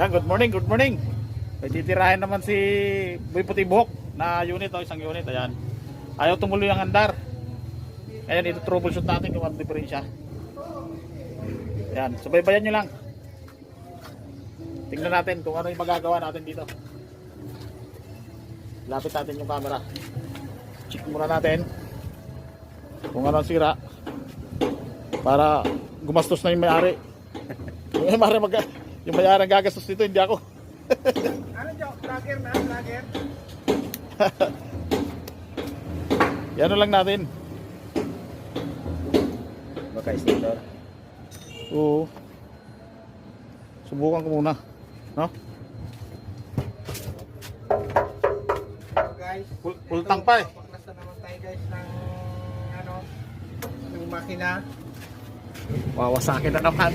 Yan, good morning, good morning. May titirahin naman si Boy Puti Buhok na unit, isang unit. Ayan. Ayaw tumuloy ang andar. Ayan, ito troubleshoot natin kung ano diferensya. Ayan, subaybayan nyo lang. Tingnan natin kung ano yung magagawa natin dito. Lapit natin yung camera. Check muna natin kung ano ang sira para gumastos na yung may-ari. Yung may-ari ang gagastos dito, hindi ako. Ano dyan? Vlogger na? Vlogger? Yan lang natin. Baka sticker? Oo. Subukan ko muna. No? So guys, Full tank pa eh. Paklas na naman tayo guys ng ano, ng makina. Wawasakin na naman.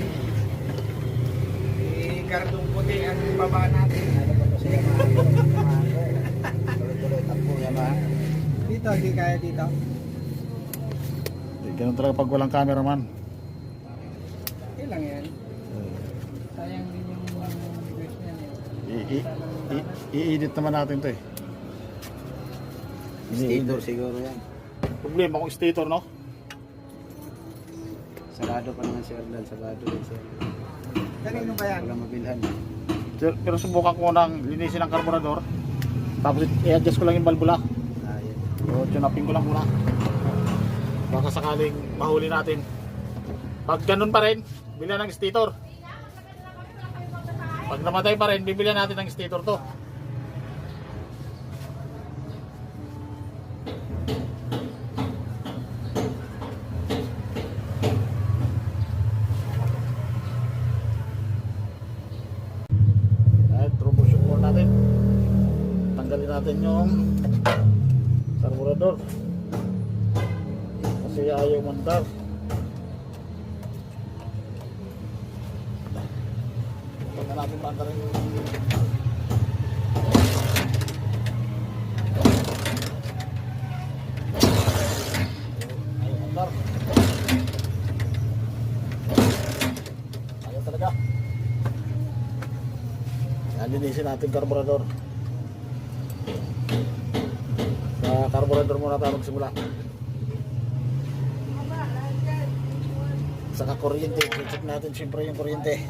Gardong puti ang baba natin. Ano ba ito siya tuloy-tuloy takbo yan ba? Dito, hindi kaya dito. Ganun talaga pag walang cameraman. Ilang yan? Sayang din yung videos niya. I-edit naman natin to eh. Stator siguro yan. Problema kung stator, no? Sarado pa naman si Ardan, sarado din siya. Kanino ba yan? Wala mabilhan. Pero subukan ko munang linisin ang karburador. Tapos i-adjust ko lang yung valvula. Yan. So, tunapin ko lang muna. Baka sakaling mahuli natin. Pag ganun pa rin, bilhan ng stator. Pag namatay pa rin, bibilihan natin ng stator to. Troubleshoot muna natin. Tanggalin natin yung karburador kasi ayaw mandar. Huwag na natin mandarin yung ayaw mandar. Ayaw talaga. Linisin natin karburador. Sa karburador muna tayo magsimula. Saka kuryente, check natin siyempre yung kuryente.